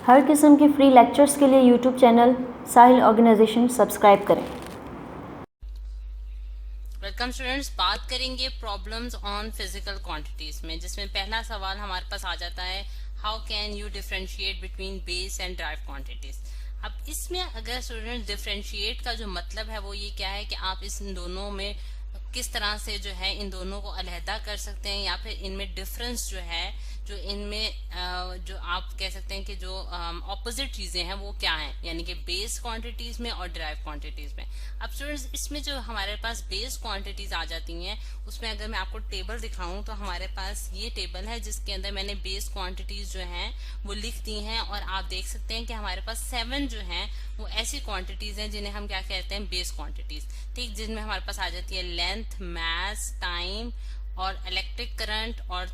हर किस्म के free lectures के लिए यूट्यूब चैनल साहिल ऑर्गेनाइजेशन सब्सक्राइब करें। वेलकम स्टूडेंट्स, बात करेंगे प्रॉब्लम्स ऑन फिजिकल क्वांटिटीज में, जिसमें पहला सवाल हमारे पास आ जाता है, how can you differentiate between base and drive quantities. अब इसमें अगर स्टूडेंट्स डिफरेंशिएट का जो मतलब है वो ये क्या है कि आप इन दोनों में किस तरह से जो है इन दोनों को अलहदा कर सकते हैं, या फिर इनमें डिफरेंस जो है, जो इनमें जो आप कह सकते हैं कि जो ऑपोजिट चीजें हैं वो क्या हैं, यानी कि बेस क्वांटिटीज में और ड्राइव क्वांटिटीज में। अब स्टूडेंट्स इसमें जो हमारे पास बेस क्वांटिटीज आ जाती हैं, उसमें अगर मैं आपको टेबल दिखाऊं तो हमारे पास ये टेबल है जिसके अंदर मैंने बेस क्वांटिटीज जो हैं वो लिख दी हैं, और आप देख सकते हैं कि हमारे पास 7 जो हैं वो ऐसी क्वांटिटीज हैं जिन्हें हम क्या कहते हैं, बेस क्वांटिटीज। ठीक, जिनमें हमारे पास आ जाती है लेंथ, मास, टाइम और इलेक्ट्रिक करंट और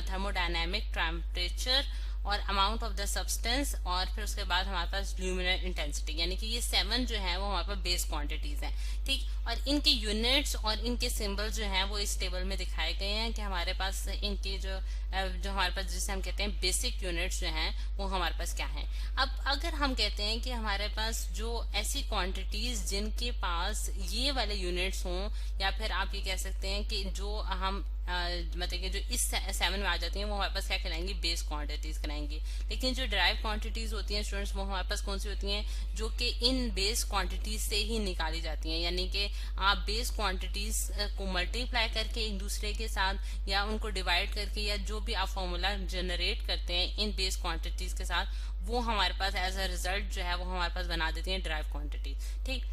थर्मोडायनेमिक टेम्परेचर और अमाउंट ऑफ द सब्सटेंस, और फिर उसके बाद हमारे पास ल्यूमिनर इंटेंसिटी, यानी कि ये 7 जो है वो हमारे पास बेस क्वांटिटीज हैं। ठीक, और इनके यूनिट्स और इनके सिंबल जो हैं वो इस टेबल में दिखाए गए हैं कि हमारे पास इनके जो हमारे पास जिसे हम कहते हैं बेसिक यूनिट्स जो हैं वो हमारे पास क्या हैं। अब अगर हम कहते हैं कि हमारे पास जो ऐसी क्वांटिटीज जिनके पास ये वाले यूनिट्स हों, या फिर आप ये कह सकते हैं कि जो हम मतलब कि जो इस 7 में आ जाती हैं वो हमारे पास क्या कहलाएंगी, बेस क्वांटिटीज कहलाएंगी। लेकिन जो ड्राइव क्वांटिटीज होती हैं स्टूडेंट्स, वो हमारे पास कौन सी होती हैं, जो कि इन बेस क्वांटिटीज से ही निकाली जाती हैं। यानी कि आप बेस क्वांटिटीज को मल्टीप्लाई करके एक दूसरे के साथ, या उनको डिवाइड करके, या जो भी आप फॉर्मूला जनरेट करते हैं इन बेस क्वांटिटीज के साथ, वो हमारे पास एज अ रिजल्ट जो है वो हमारे पास बना देती है ड्राइव क्वांटिटी। ठीक,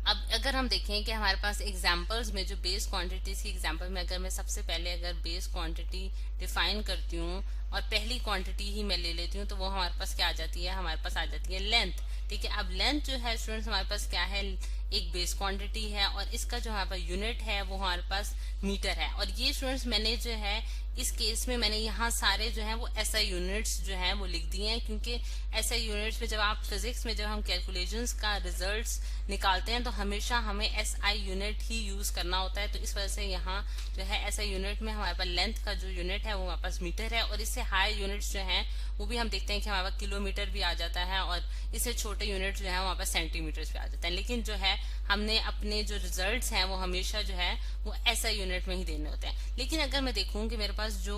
अब अगर हम देखें कि हमारे पास एग्जांपल्स में जो बेस क्वांटिटीज की एग्जांपल में, अगर मैं सबसे पहले अगर बेस क्वांटिटी डिफाइन करती हूँ और पहली क्वांटिटी ही मैं ले लेती हूँ, तो वो हमारे पास क्या आ जाती है, हमारे पास आ जाती है लेंथ। ठीक है, अब लेंथ जो है स्टूडेंट्स हमारे पास क्या है, एक बेस क्वांटिटी है, और इसका जो हमारे पास यूनिट है वो हमारे पास मीटर है। और ये स्टूडेंट्स मैंने जो है इस केस में मैंने यहाँ सारे जो है वो एसआई यूनिट्स जो है वो लिख दिए हैं, क्योंकि एसआई यूनिट्स में जब आप फिजिक्स में जब हम कैलकुलेशंस का रिजल्ट्स निकालते हैं तो हमेशा हमें एसआई यूनिट ही यूज करना होता है। तो इस वजह से यहाँ जो है एसआई यूनिट में हमारे पास लेंथ का जो यूनिट है वो हमारे पास मीटर है, और इससे हाई यूनिट्स जो है वो भी हम देखते हैं कि हमारे पास किलोमीटर भी आ जाता है, और इससे छोटे यूनिट जो है हमारे पास सेंटीमीटर भी आ जाता है। लेकिन जो है हमने अपने जो रिजल्ट्स हैं वो हमेशा जो है वो एसआई यूनिट में ही देने होते हैं। लेकिन अगर मैं देखूं कि मेरे पास जो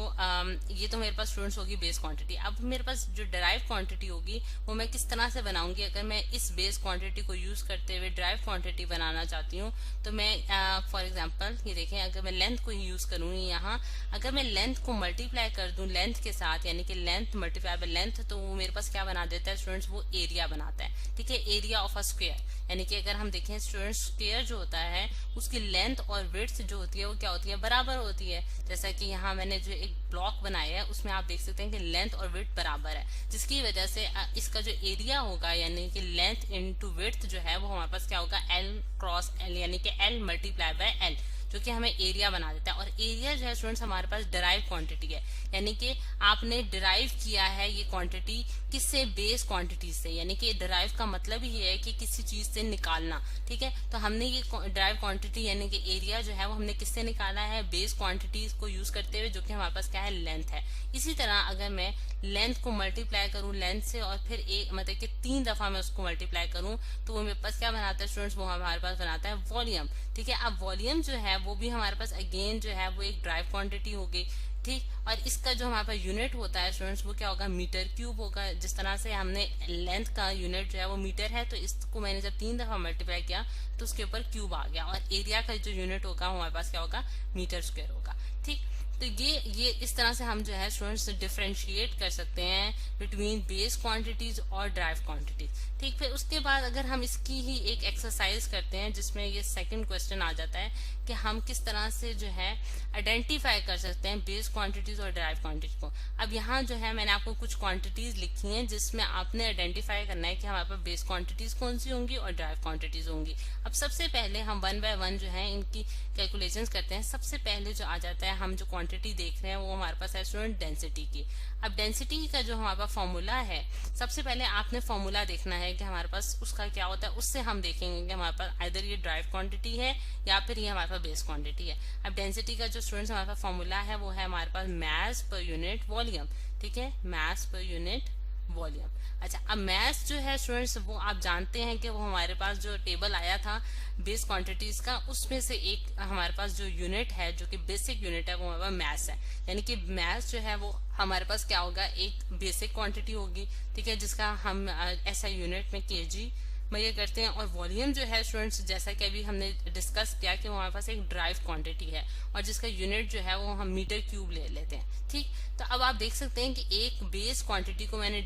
ये तो मेरे पास स्टूडेंट्स होगी बेस क्वांटिटी, अब मेरे पास जो ड्राइव क्वांटिटी होगी वो मैं किस तरह से बनाऊंगी। अगर मैं इस बेस क्वांटिटी को यूज करते हुए ड्राइव क्वांटिटी बनाना चाहती हूँ, तो मैं फॉर एग्जांपल ये देखें, अगर मैं लेंथ को ही यूज करूंगी यहाँ, अगर मैं लेंथ को मल्टीप्लाई कर दूं लेंथ के साथ, यानी कि लेंथ मल्टीप्लाई बाय लेंथ, तो वो मेरे पास क्या बना देता है स्टूडेंट्स, वो एरिया बनाता है। ठीक है, एरिया ऑफ अ स्क्वायर, यानी कि अगर हम देखें स्टूडेंट्स, स्क्वायर जो होता है उसकी लेंथ और विड्थ जो होती है वो क्या होती है, बराबर होती है। जैसा कि यहाँ मैंने जो एक ब्लॉक बनाया है उसमें आप देख सकते हैं कि लेंथ और विड्थ बराबर है, जिसकी वजह से इसका जो एरिया होगा, यानी कि लेंथ इनटू विड्थ जो है वो हमारे पास क्या होगा, एल क्रॉस एल, यानी कि एल मल्टीप्लाई बाय एल, जो कि हमें एरिया बना देता है। और एरिया जो है स्टूडेंट्स हमारे पास डिराइव क्वांटिटी है, यानी कि आपने डिराइव किया है ये क्वांटिटी किससे, बेस क्वांटिटी से, यानी कि डिराइव का मतलब ही है कि किसी चीज से निकालना। ठीक है, तो हमने ये डिराइव क्वांटिटी यानी कि एरिया जो है वो हमने किससे निकाला है, बेस क्वांटिटीज को यूज करते हुए, जो कि हमारे पास क्या है, लेंथ है। इसी तरह अगर मैं लेंथ को मल्टीप्लाई करूं लेंथ से, और फिर एक मतलब कि 3 दफा मैं उसको मल्टीप्लाई करूं, तो वो मेरे पास क्या बनाता है स्टूडेंट्स, वो हमारे पास बनाता है वॉल्यूम। ठीक है, अब वॉल्यूम जो है वो भी हमारे पास अगेन जो है वो एक ड्राइव क्वांटिटी होगी। ठीक, और इसका जो हमारे पास यूनिट होता है स्टूडेंट्स वो क्या होगा, मीटर क्यूब होगा। जिस तरह से हमने लेंथ का यूनिट जो है वो मीटर है, तो इसको मैंने जब 3 दफा मल्टीप्लाई किया तो उसके ऊपर क्यूब आ गया, और एरिया का जो यूनिट होगा हमारे पास क्या होगा, मीटर स्क्वायर होगा। ठीक, तो ये इस तरह से हम जो है स्टूडेंट्स डिफरेंशिएट कर सकते हैं बिटवीन बेस क्वांटिटीज और ड्राइव क्वांटिटीज। ठीक, फिर उसके बाद अगर हम इसकी ही एक एक्सरसाइज करते हैं जिसमें ये सेकंड क्वेश्चन आ जाता है कि हम किस तरह से जो है आइडेंटिफाई कर सकते हैं बेस क्वांटिटीज और ड्राइव क्वांटिटीज को। अब यहाँ जो है मैंने आपको कुछ क्वांटिटीज लिखी हैं जिसमें आपने आइडेंटिफाई करना है कि हमारे पास बेस क्वांटिटीज कौन सी होंगी और ड्राइव क्वांटिटीज होंगी। अब सबसे पहले हम 1 बाय 1 जो है इनकी कैलकुलेशंस करते हैं। सबसे पहले जो आ जाता है, हम जो क्वांटिटी देख रहे हैं वो हमारे पास है स्टूडेंट डेंसिटी की। अब डेंसिटी का जो हमारे पास फॉर्मूला है, सबसे पहले आपने फॉर्मूला देखना है कि हमारे पास उसका क्या होता है, उससे हम देखेंगे कि हमारे पास आइदर ये ड्राइव क्वांटिटी है या फिर ये हमारे पास बेस क्वांटिटी है। अब डेंसिटी का जो स्टूडेंट्स हमारे पास फॉर्मूला है वो है हमारे पास मास पर यूनिट वॉल्यूम। ठीक है, मास पर यूनिट वॉल्यूम। अच्छा, अब मैथ जो है स्टूडेंट्स, वो आप जानते हैं कि वो हमारे पास जो टेबल आया था बेस क्वांटिटीज का, उसमें से एक हमारे पास जो यूनिट है, जो कि बेसिक यूनिट है, वो हमारे पास मैथ्स है। यानी कि मैथ्स जो है वो हमारे पास क्या होगा, एक बेसिक क्वांटिटी होगी, ठीक है, जिसका हम ऐसा यूनिट में केजी मेजर करते हैं। और वॉल्यूम जो है स्टूडेंट्स, जैसा कि अभी हमने डिस्कस किया कि वो हमारे पास एक ड्राइव क्वांटिटी है और जिसका यूनिट जो है वो हम मीटर क्यूब ले लेते हैं, ठीक। तो अब आप देख सकते हैं कि एक बेस क्वांटिटी को मैंने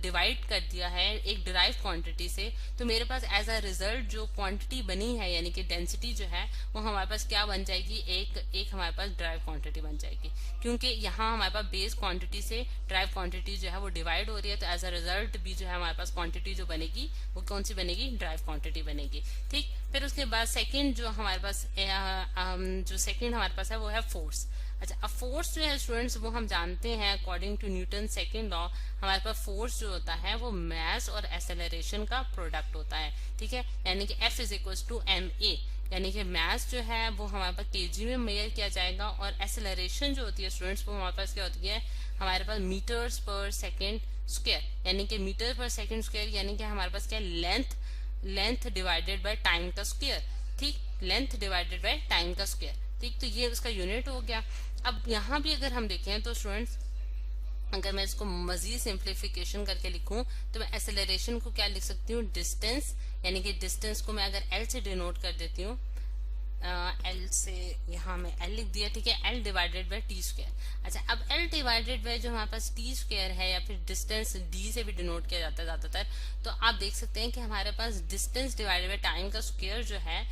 डिवाइड कर दिया है एक डिराइव क्वांटिटी से, तो मेरे पास एज अ रिजल्ट जो क्वांटिटी बनी है, यानी कि डेंसिटी जो है वो हमारे पास क्या बन जाएगी, एक हमारे पास ड्राइव क्वांटिटी बन जाएगी, क्योंकि यहाँ हमारे पास बेस क्वांटिटी से ड्राइव क्वांटिटी जो है वो डिवाइड हो रही है। तो एज अ रिजल्ट भी जो है हमारे पास क्वांटिटी जो बनेगी वो कौन सी बनेगी, ड्राइव क्वांटिटी बनेगी, ठीक। फिर उसके बाद सेकंड जो हमारे पास जो सेकंड हमारे पास है वो है फोर्स। अच्छा, अब फोर्स जो है स्टूडेंट्स, वो हम जानते हैं according to Newton second law, हमारे पास फोर्स जो होता है वो मास और एक्सेलरेशन का प्रोडक्ट होता है, ठीक है। यानी कि F = ma, यानी कि मास जो है वो हमारे पास केजी में मेजर किया जाएगा और एक्सेलरेशन जो होती है स्टूडेंट्स, वो हमारे पास क्या होती है, हमारे पास मीटर्स पर सेकेंड स्क्वायर, यानी कि मीटर पर सेकेंड स्क्वायर, यानी कि हमारे पास क्या, लेंथ डिवाइडेड बाय टाइम का स्क्वायर, ठीक, लेंथ डिवाइडेड बाय टाइम का स्क्वायर, ठीक। तो ये उसका यूनिट हो गया। अब यहाँ भी अगर हम देखें तो स्टूडेंट्स, अगर मैं इसको मजीद सिंप्लीफिकेशन करके लिखूं तो मैं एक्सेलरेशन को क्या लिख सकती हूँ, डिस्टेंस, यानी कि डिस्टेंस को मैं अगर एल से डिनोट कर देती हूँ, एल से यहाँ में एल लिख दिया, ठीक है, L divided by T square. अच्छा, अब एल डिवाइडेड बाय जो हमारे पास टी स्क्वायर है, या फिर डिस्टेंस डी से भी डिनोट किया जाता है ज्यादातर, तो आप देख सकते हैं कि हमारे पास डिस्टेंस डिवाइडेड बाय टाइम का स्क्वायर जो है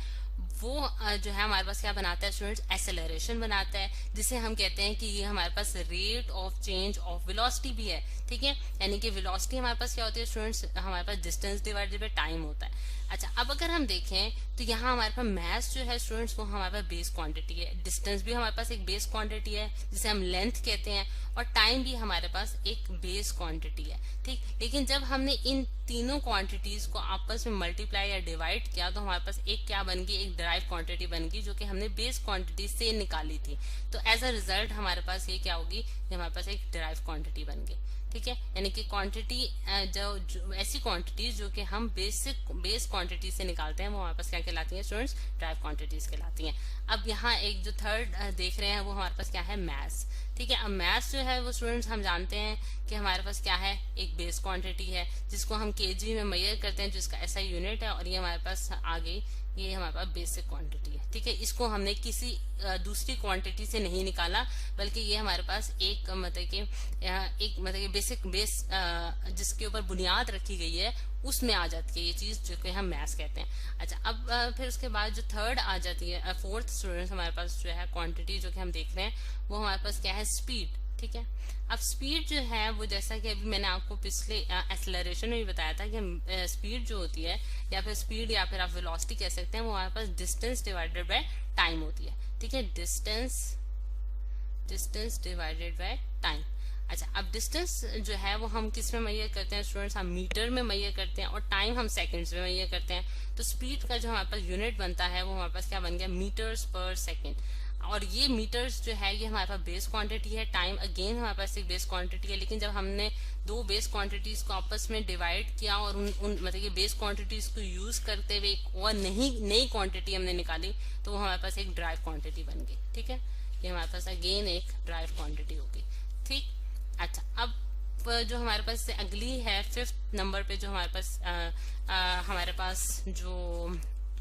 वो जो है हमारे पास क्या बनाता है स्टूडेंट्स, एक्सेलरेशन बनाता है, जिसे हम कहते हैं कि ये हमारे पास rate of change of velocity भी है, ठीक है। यानी कि वेलोसिटी हमारे पास क्या होती है स्टूडेंट्स, हमारे पास डिस्टेंस डिवाइडेड बाय टाइम होता है। अच्छा, अब अगर हम देखें तो यहाँ हमारे पास मास जो है स्टूडेंट्स, वो हमारे पास बेस क्वांटिटी है, डिस्टेंस भी हमारे पास एक बेस क्वांटिटी है जिसे हम लेंथ कहते हैं, और टाइम भी हमारे पास एक बेस क्वांटिटी है, ठीक। लेकिन जब हमने इन तीनों क्वांटिटीज को आपस में मल्टीप्लाई या डिवाइड किया तो हमारे पास एक क्या बन गई, एक ड्राइव क्वांटिटी बन गई, जो कि हमने बेस क्वांटिटी से निकाली थी। तो एज अ रिजल्ट हमारे पास ये क्या होगी, ये हमारे पास एक ड्राइव क्वांटिटी बन गई, ठीक है। यानी कि क्वांटिटी जो ऐसी क्वांटिटी जो कि हम बेस क्वांटिटी से निकालते हैं वो हमारे पास क्या कहलाती है स्टूडेंट्स, ड्राइव क्वांटिटीज कहलाती हैं। अब यहाँ एक जो थर्ड देख रहे हैं वो हमारे पास क्या है, मैथ्स, ठीक है। अब मैथ्स जो है वो स्टूडेंट्स हम जानते हैं कि हमारे पास क्या है, एक बेस क्वांटिटी है जिसको हम केजी में मेजर करते हैं, जिसका ऐसा यूनिट है, और ये हमारे पास आ गई, ये हमारे पास बेसिक क्वांटिटी है, ठीक है। इसको हमने किसी दूसरी क्वांटिटी से नहीं निकाला, बल्कि ये हमारे पास एक मतलब कि बेसिक बेस जिसके ऊपर बुनियाद रखी गई है उसमें आ जाती है ये चीज, जो कि हम मैथ्स कहते हैं। अच्छा, अब फिर उसके बाद जो थर्ड आ जाती है, फोर्थ स्टूडेंट्स हमारे पास जो है क्वांटिटी जो कि हम देख रहे हैं वो हमारे पास क्या है, स्पीड, ठीक है। अब स्पीड जो है वो, जैसा कि अभी मैंने आपको पिछले एक्सेलरेशन में भी बताया था कि स्पीड जो होती है, या फिर स्पीड या फिर आप वेलोसिटी कह सकते हैं, वो हमारे पास डिस्टेंस डिवाइडेड बाय टाइम होती है, ठीक है, डिस्टेंस डिवाइडेड बाय टाइम। अच्छा, अब डिस्टेंस जो है वो हम किस में मेजर करते हैं स्टूडेंट्स, हम मीटर में मेजर करते हैं, और टाइम हम सेकंड्स में मेजर करते हैं। तो स्पीड का जो हमारे पास यूनिट बनता है वो हमारे पास क्या बन गया, मीटर्स पर सेकेंड। और ये मीटर्स जो है ये हमारे पास बेस क्वांटिटी है, टाइम अगेन हमारे पास एक बेस क्वांटिटी है। लेकिन जब हमने दो बेस क्वांटिटीज को आपस में डिवाइड किया और उन मतलब ये बेस क्वांटिटीज को यूज करते हुए एक और नई क्वांटिटी हमने निकाली, तो वो हमारे पास एक ड्राइव क्वांटिटी बन गई, ठीक है। ये हमारे पास अगेन एक ड्राइव क्वांटिटी होगी, ठीक। अच्छा, अब जो हमारे पास अगली है 5th नंबर पे जो हमारे पास जो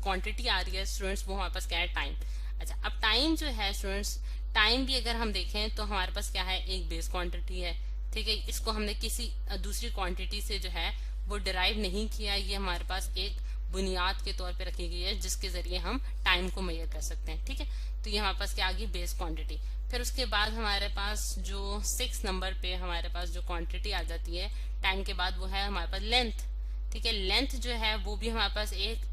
क्वांटिटी आ रही है स्टूडेंट्स, वो हमारे पास क्या है, टाइम। अच्छा, अब टाइम जो है स्टूडेंट्स, टाइम भी अगर हम देखें तो हमारे पास क्या है, एक बेस क्वांटिटी है, ठीक है। इसको हमने किसी दूसरी क्वांटिटी से जो है वो डिराइव नहीं किया, ये हमारे पास एक बुनियाद के तौर पे रखी गई है जिसके जरिए हम टाइम को मेजर कर सकते हैं, ठीक है। तो ये हमारे पास क्या आ गई, बेस क्वांटिटी। फिर उसके बाद हमारे पास जो 6 नंबर पे हमारे पास जो क्वांटिटी आ जाती है टाइम के बाद, वो है हमारे पास लेंथ, ठीक है। लेंथ जो है वो भी हमारे पास एक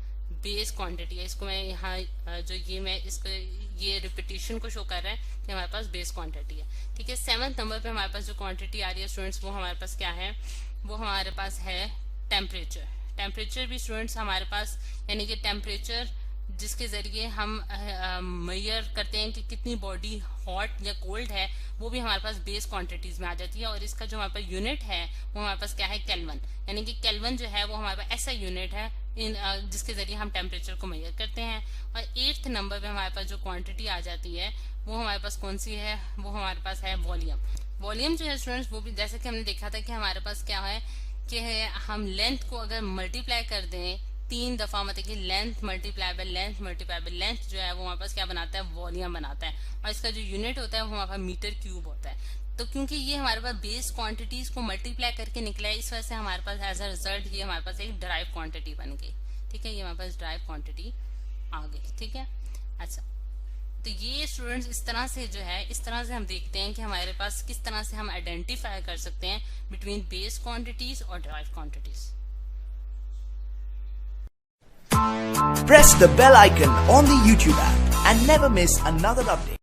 बेस क्वांटिटी है। इसको मैं यहाँ जो ये रिपीटिशन को शो कर रहा है कि हमारे पास बेस क्वांटिटी है, ठीक है। 7th नंबर पे हमारे पास जो क्वांटिटी आ रही है स्टूडेंट्स, वो हमारे पास क्या है, वो हमारे पास है टेम्परेचर। टेम्परेचर भी स्टूडेंट्स हमारे पास, यानी कि टेम्परेचर जिसके जरिए हम मेजर करते हैं कि कितनी बॉडी हॉट या कोल्ड है, वो भी हमारे पास बेस क्वांटिटीज में आ जाती है। और इसका जो हमारे पास यूनिट है वो हमारे पास क्या है, केल्विन। यानी कि केल्विन जो है वो हमारे पास ऐसा यूनिट है जिसके जरिए हम टेम्परेचर को मेजर करते हैं। और 8th नंबर पे हमारे पास जो क्वांटिटी आ जाती है वो हमारे पास कौन सी है, वो हमारे पास है वॉल्यूम। वॉल्यूम जो है स्टूडेंट्स, वो भी जैसे कि हमने देखा था कि हमारे पास क्या है कि हम लेंथ को अगर मल्टीप्लाई कर दें 3 दफा, मतलब कि लेंथ मल्टीप्लाई बाय लेंथ जो है वो हमारे पास क्या बनाता है, वॉल्यूम बनाता है। और इसका जो यूनिट होता है वो हमारे पास मीटर क्यूब होता है। तो क्योंकि ये हमारे पास बेस क्वांटिटीज को मल्टीप्लाई करके निकला है, इस वजह से हमारे पास एज अ रिजल्ट ये हमारे पास एक ड्राइव क्वांटिटी बन गई। ठीक है, ये हमारे पास ड्राइव क्वांटिटी आ गई। ठीक है, अच्छा, तो ये स्टूडेंट्स इस तरह से जो है, इस तरह से हम देखते हैं कि हमारे पास किस तरह से हम आइडेंटिफाई कर सकते हैं बिटवीन बेस क्वांटिटीज और drive quantities. Press the bell icon on the YouTube app and never miss another update.